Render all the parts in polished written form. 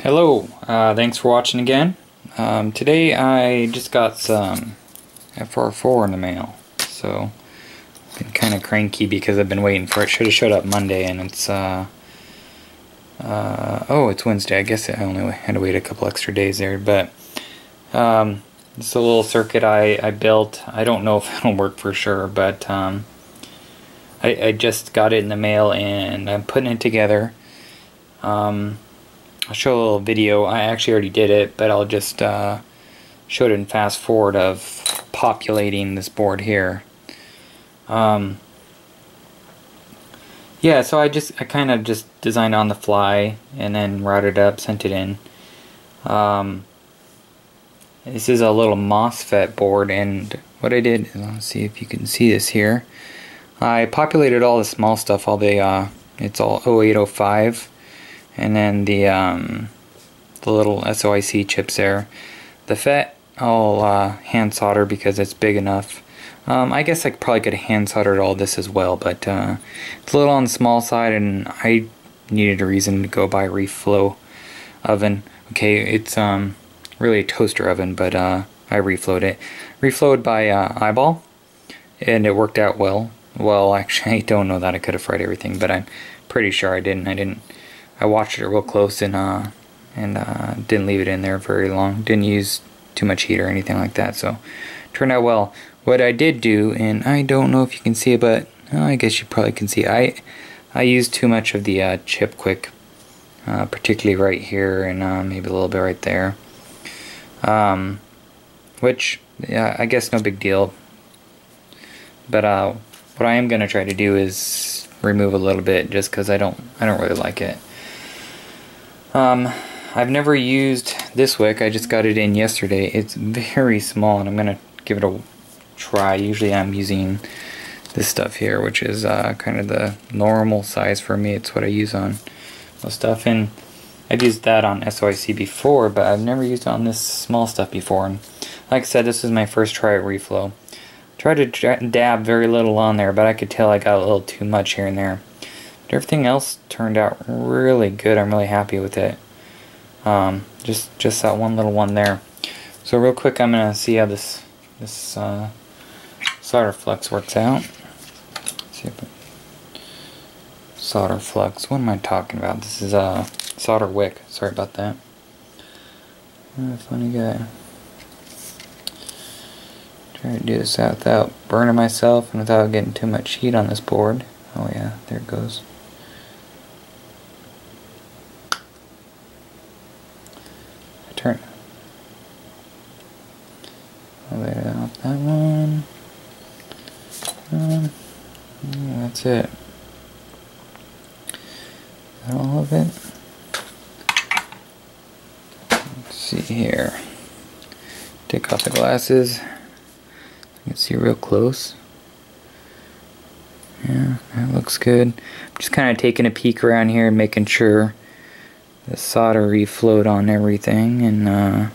Hello, thanks for watching again. Today I just got some FR4 in the mail, so I've been kind of cranky because I've been waiting for it. Should have showed up Monday, and it's oh, it's Wednesday. I guess I only had to wait a couple extra days there, but it's a little circuit I built. I don't know if it'll work for sure, but I just got it in the mail and I'm putting it together. I'll show a little video. I actually already did it, but I'll just show it in fast forward of populating this board here. Yeah, so I kind of just designed on the fly and then routed it up, sent it in. This is a little MOSFET board, and what I did, let's see if you can see this here. I populated all the small stuff, all the it's all 0805. And then the little SOIC chips there. The FET I'll hand solder because it's big enough. I guess I probably could have hand soldered all this as well, but it's a little on the small side, and I needed a reason to go buy a Reflow oven. Okay, it's really a toaster oven, but I reflowed it. Reflowed by eyeball, and it worked out well. Well, actually, I don't know that I could have fried everything, but I'm pretty sure I didn't. I watched it real close and didn't leave it in there very long. Didn't use too much heat or anything like that, so turned out well. What I did do, and I don't know if you can see it, but I guess you probably can see. I used too much of the chip quick, particularly right here and maybe a little bit right there. Which, yeah, I guess no big deal. But what I am gonna try to do is remove a little bit, just because I don't really like it. I've never used this wick. I just got it in yesterday. It's very small, and I'm gonna give it a try. Usually I'm using this stuff here, which is kind of the normal size for me. It's what I use on most stuff, and I've used that on SOIC before, but I've never used it on this small stuff before. And like I said, this is my first try at Reflow. Tried to dab very little on there, but I could tell I got a little too much here and there. But everything else turned out really good. I'm really happy with it. Just that one little one there. So real quick, I'm gonna see how this solder flux works out. Let's see if solder flux. What am I talking about? This is a solder wick. Sorry about that. Funny guy. Try to do this out without burning myself and without getting too much heat on this board. Oh yeah, there it goes. I turn. I'll lay it out that one. That's it. Is that all of it? Let's see here. Take off the glasses. You can see real close. Yeah, that looks good. I'm just kind of taking a peek around here and making sure the solder reflowed on everything, and I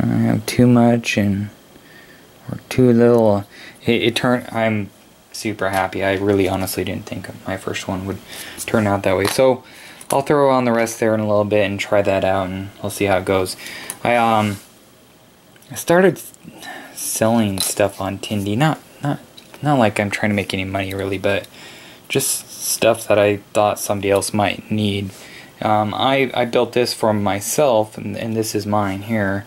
don't have too much or too little. It turned. I'm super happy. I really honestly didn't think my first one would turn out that way. So I'll throw on the rest there in a little bit and try that out, and we'll see how it goes. I started selling stuff on Tindy, not like I'm trying to make any money really, but just stuff that I thought somebody else might need. I built this for myself, and this is mine here,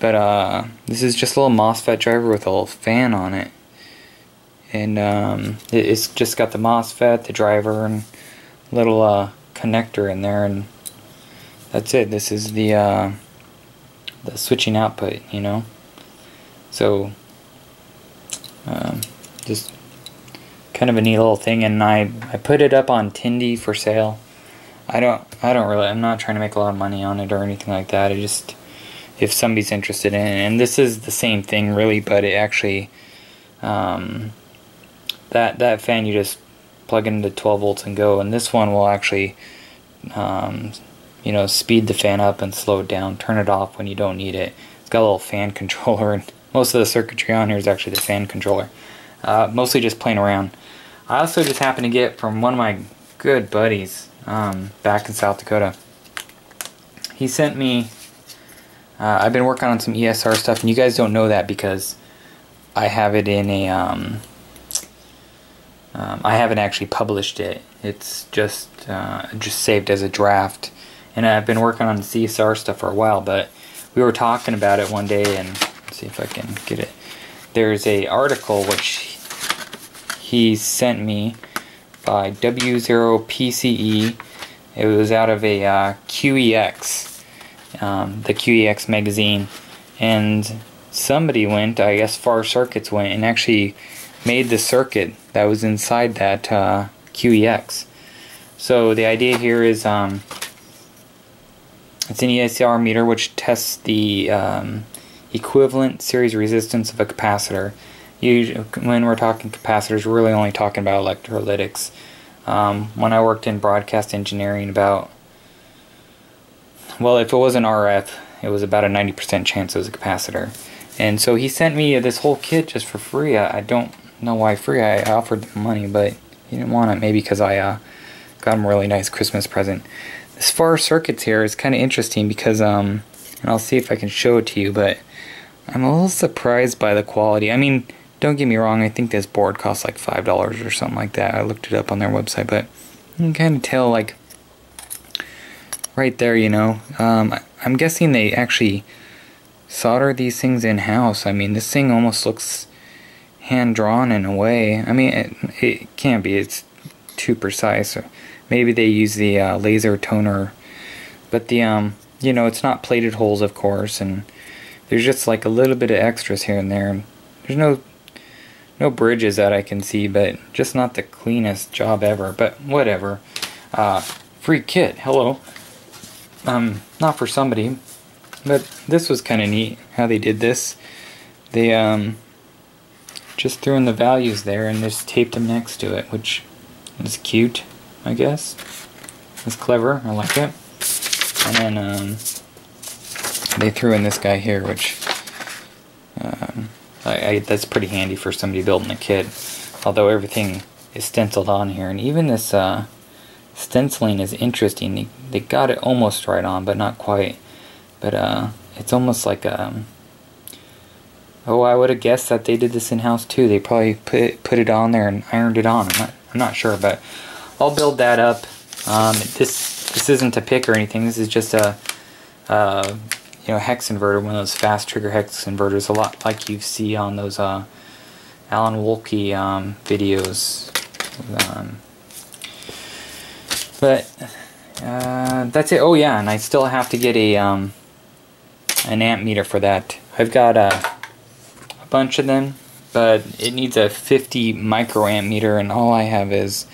but this is just a little MOSFET driver with a little fan on it, and it's just got the MOSFET, the driver, and little connector in there, and that's it. This is the switching output, you know. So just kind of a neat little thing, and I put it up on Tindy for sale. I'm not trying to make a lot of money on it or anything like that. I just, if somebody's interested in it, and this is the same thing really, but it actually that fan you just plug into 12 volts and go, and this one will actually you know, speed the fan up and slow it down, turn it off when you don't need it. It's got a little fan controller, and most of the circuitry on here is actually the fan controller. Mostly just playing around. I also just happened to get from one of my good buddies, back in South Dakota. He sent me, I've been working on some ESR stuff, and you guys don't know that because I have it in a, I haven't actually published it. It's just saved as a draft. And I've been working on CSR stuff for a while, but we were talking about it one day, and let's see if I can get it. There's a article which he sent me by W0PCE. It was out of a QEX, the QEX magazine, and somebody went, I guess Far Circuits went, and actually made the circuit that was inside that QEX. So the idea here is it's an ESR meter which tests the equivalent series resistance of a capacitor. Usually, when we're talking capacitors, we're really only talking about electrolytics. When I worked in broadcast engineering, well, if it wasn't RF, it was about a 90% chance it was a capacitor. And so he sent me this whole kit just for free. I don't know why free. I offered him money, but he didn't want it. Maybe because I got him a really nice Christmas present. This Far Circuits here is kind of interesting because, and I'll see if I can show it to you, but I'm a little surprised by the quality. I mean, don't get me wrong, I think this board costs like $5 or something like that. I looked it up on their website, but you can kind of tell, like, right there, you know. I'm guessing they actually solder these things in-house. I mean, this thing almost looks hand-drawn in a way. I mean, it can't be. It's too precise. Maybe they use the laser toner, but the you know, it's not plated holes, of course, and there's just like a little bit of extras here and there. There's no bridges that I can see, but just not the cleanest job ever. But whatever. Free kit. Hello. Not for somebody, but this was kind of neat how they did this. They just threw in the values there and just taped them next to it, which is cute, I guess. It's clever. I like it. And then they threw in this guy here, which that's pretty handy for somebody building a kit. Although everything is stenciled on here, and even this stenciling is interesting. They got it almost right on, but not quite. But it's almost like oh, I would have guessed that they did this in-house too. They probably put it on there and ironed it on. I'm not sure, but I'll build that up. This isn't a pick or anything. This is just a you know, hex inverter, one of those fast trigger hex inverters, a lot like you see on those Alan Wolke videos. But that's it. Oh yeah, and I still have to get a an amp meter for that. I've got a bunch of them, but it needs a 50 microamp meter, and all I have is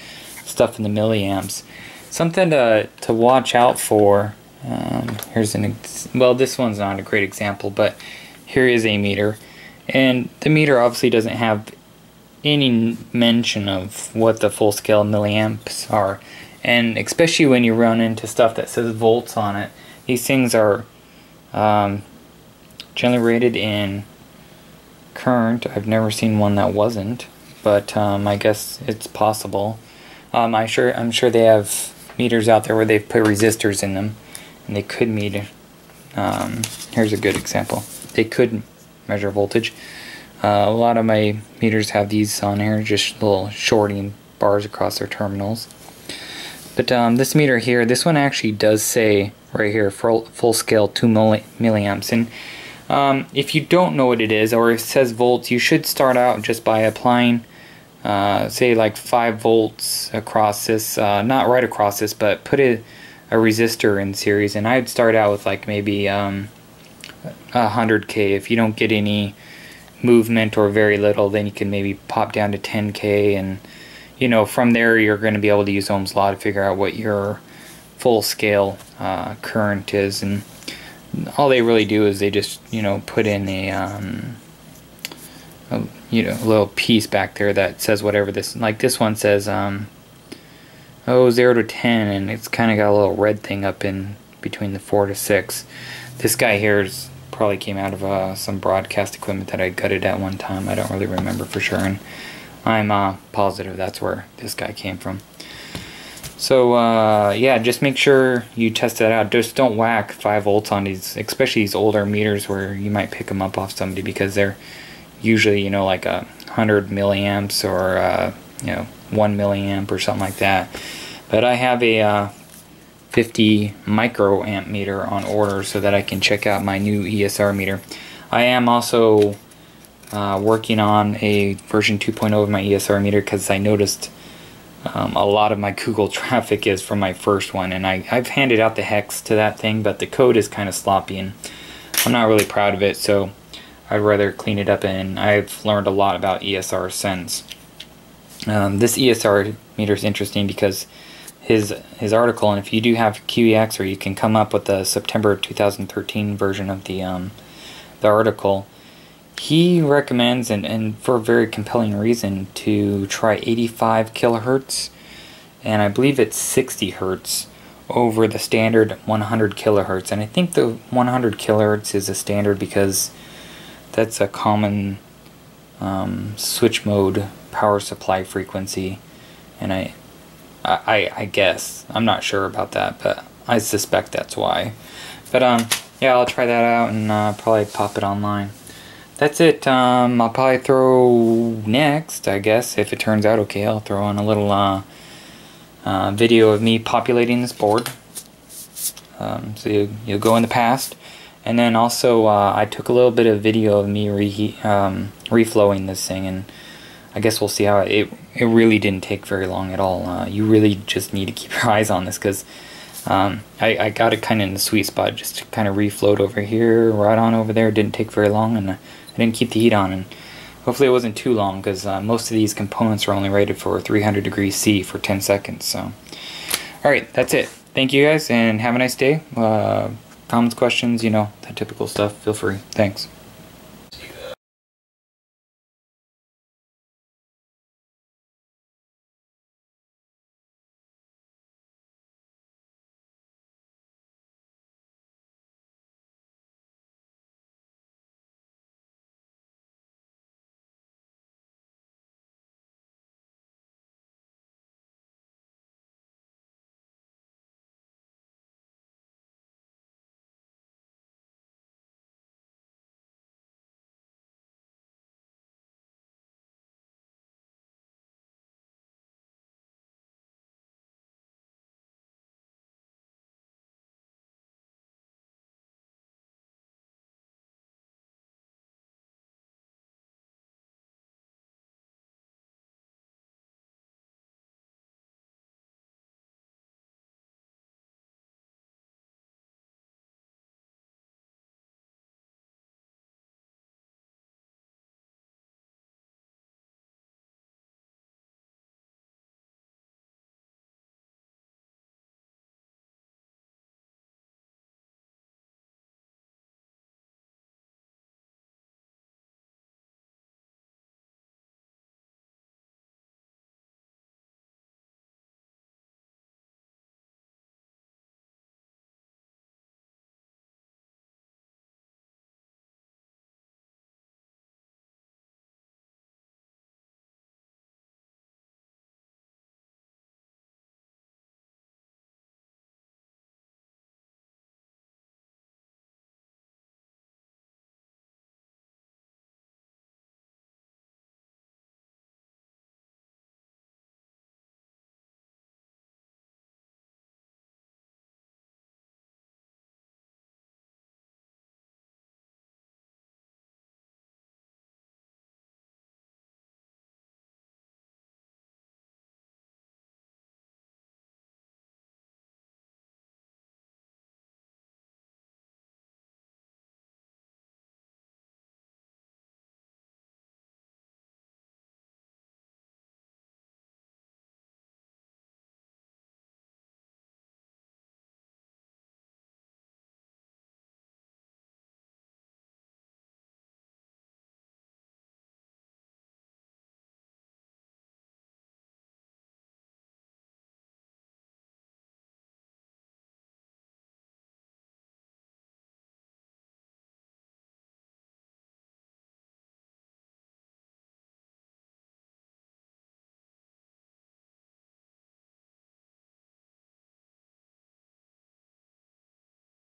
stuff in the milliamps. Something to watch out for. Here's well, this one's not a great example, but here is a meter, and the meter obviously doesn't have any mention of what the full scale milliamps are, and especially when you run into stuff that says volts on it, these things are generally rated in current. I've never seen one that wasn't, but I guess it's possible. I'm sure they have meters out there where they've put resistors in them, and they could meter. Here's a good example. They could measure voltage. A lot of my meters have these on here, just little shorting bars across their terminals. But this meter here, this one actually does say right here, full scale 2 milliamps. And if you don't know what it is, or it says volts, you should start out just by applying, say like 5 volts across this, not right across this, but put a resistor in series. And I'd start out with like maybe 100K. If you don't get any movement or very little, then you can maybe pop down to 10K, and you know, from there you're going to be able to use Ohm's law to figure out what your full scale current is. And all they really do is they just, you know, put in a you know, a little piece back there that says whatever this, like this one says 0 to 10, and it's kind of got a little red thing up in between the 4 to 6. This guy here probably came out of some broadcast equipment that I gutted at one time. I don't really remember for sure, and I'm positive that's where this guy came from. So yeah, just make sure you test that out. Just don't whack 5 volts on these, especially these older meters where you might pick them up off somebody, because they're usually, you know, like 100 milliamps or you know, 1 milliamp or something like that. But I have a 50 microamp meter on order so that I can check out my new ESR meter. I am also working on a version 2.0 of my ESR meter, because I noticed a lot of my Google traffic is from my first one, and I've handed out the hex to that thing, but the code is kind of sloppy and I'm not really proud of it, so I'd rather clean it up, and I've learned a lot about ESR since. This ESR meter is interesting because his article, and if you do have QEX, or you can come up with the September 2013 version of the article, he recommends, and for a very compelling reason, to try 85 kilohertz, and I believe it's 60 hertz over the standard 100 kilohertz. And I think the 100 kilohertz is a standard because that's a common switch mode power supply frequency, and I guess, I'm not sure about that, but I suspect that's why. But yeah, I'll try that out and probably pop it online. That's it. I'll probably throw next, I guess, if it turns out okay, I'll throw on a little video of me populating this board. So you'll go in the past. And then also I took a little bit of video of me reflowing this thing, and I guess we'll see how it really didn't take very long at all. You really just need to keep your eyes on this, because I got it kind of in the sweet spot, just to kind of reflowed over here, right on over there. It didn't take very long, and I didn't keep the heat on, and hopefully it wasn't too long, because most of these components are only rated for 300 degrees C for 10 seconds. So, alright, that's it. Thank you guys, and have a nice day. Comments, questions, you know, that typical stuff, feel free. Thanks.